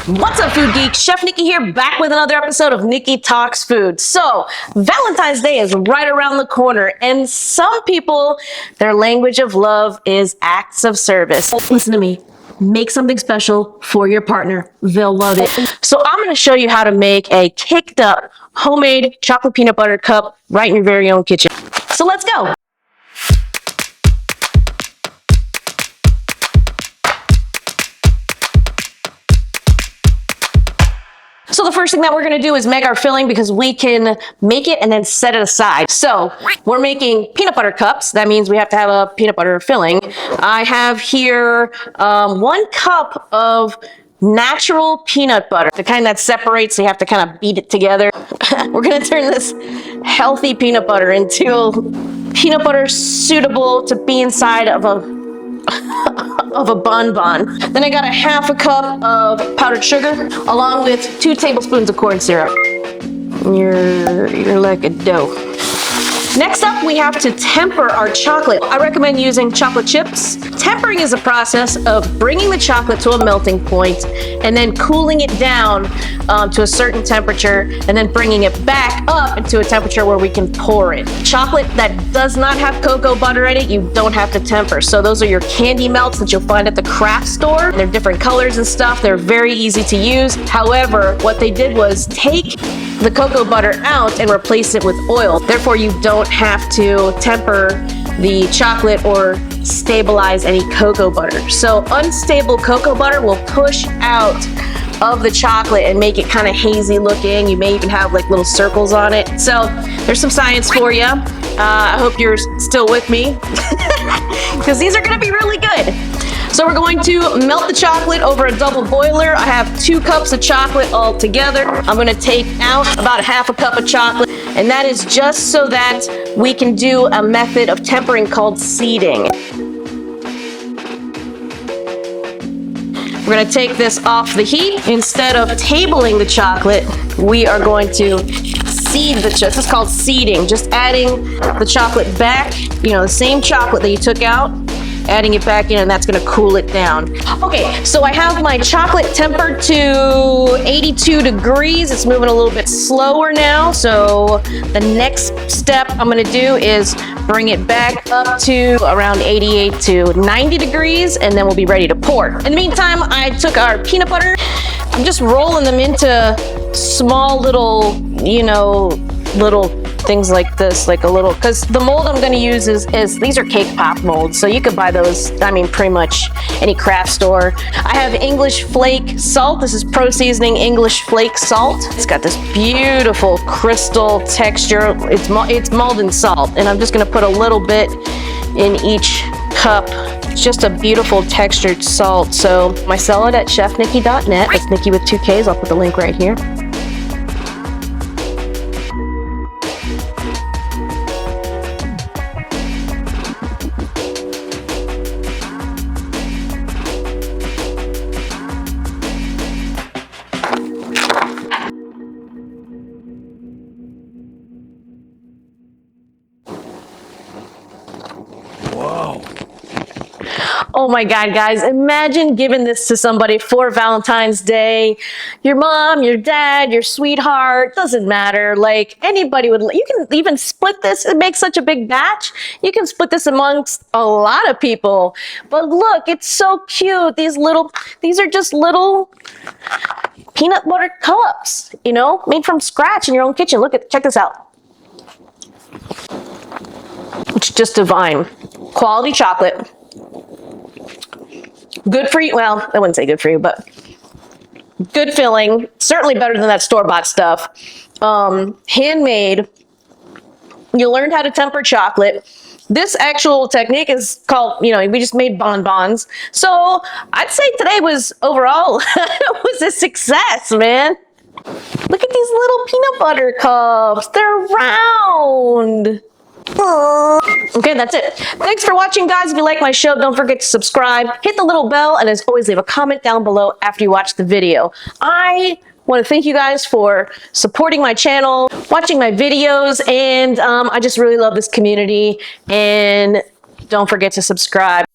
What's up, food geeks? Chef Nikki here, back with another episode of Nikki Talks Food. So, Valentine's Day is right around the corner, and some people, their language of love is acts of service. Listen to me. Make something special for your partner. They'll love it. So I'm going to show you how to make a kicked up homemade chocolate peanut butter cup right in your very own kitchen. So let's go. So the first thing that we're going to do is make our filling, because we can make it and then set it aside. So we're making peanut butter cups. That means we have to have a peanut butter filling. I have here 1 cup of natural peanut butter, the kind that separates, so you have to kind of beat it together. We're going to turn this healthy peanut butter into peanut butter suitable to be inside of a bonbon. Then I got a 1/2 cup of powdered sugar along with 2 tablespoons of corn syrup. You're like a dough. Next up, we have to temper our chocolate. I recommend using chocolate chips. Tempering is a process of bringing the chocolate to a melting point and then cooling it down to a certain temperature and then bringing it back up into a temperature where we can pour it. Chocolate that does not have cocoa butter in it, you don't have to temper. So those are your candy melts that you'll find at the craft store. They're different colors and stuff. They're very easy to use. However, what they did was take the cocoa butter out and replace it with oil. Therefore, you don't have to temper the chocolate or stabilize any cocoa butter. So unstable cocoa butter will push out of the chocolate and make it kind of hazy looking. You may even have like little circles on it. So there's some science for you. I hope you're still with me because these are going to be really good. So we're going to melt the chocolate over a double boiler. I have 2 cups of chocolate all together. I'm going to take out about 1/2 cup of chocolate, and that is just so that we can do a method of tempering called seeding. We're going to take this off the heat. Instead of tabling the chocolate, we are going to seed the chocolate. This is called seeding. Just adding the chocolate back, the same chocolate that you took out, adding it back in, and that's going to cool it down. Okay, so I have my chocolate tempered to 82 degrees. It's moving a little bit slower now. So the next step I'm going to do is bring it back up to around 88 to 90 degrees, and then we'll be ready to pour. In the meantime, I took our peanut butter. I'm just rolling them into small little, little things like this, like a little, because the mold I'm going to use is these are cake pop molds, so you could buy those, pretty much any craft store. I have English flake salt. This is Pro Seasoning English flake salt. It's got this beautiful crystal texture. It's molten salt, and I'm just going to put a little bit in each cup. It's just a beautiful textured salt. So I sell it at chefnikki.net. It's Nikki with 2 Ks. I'll put the link right here. Oh my God, guys, imagine giving this to somebody for Valentine's Day. Your mom, your dad, your sweetheart, doesn't matter. Like anybody would, you can even split this and make such a big batch. You can split this amongst a lot of people. But look, it's so cute. These are just little peanut butter cups, made from scratch in your own kitchen. Check this out. It's just divine. Quality chocolate. Good for you. Well, I wouldn't say good for you, but good filling. Certainly better than that store-bought stuff. Handmade. You learned how to temper chocolate. This actual technique is called, we just made bonbons. So I'd say today was overall, was a success, man. Look at these little peanut butter cups. They're round. Okay, that's it. Thanks for watching, guys. If you like my show, don't forget to subscribe, hit the little bell, and as always, leave a comment down below after you watch the video. I want to thank you guys for supporting my channel, watching my videos, and I just really love this community, and don't forget to subscribe.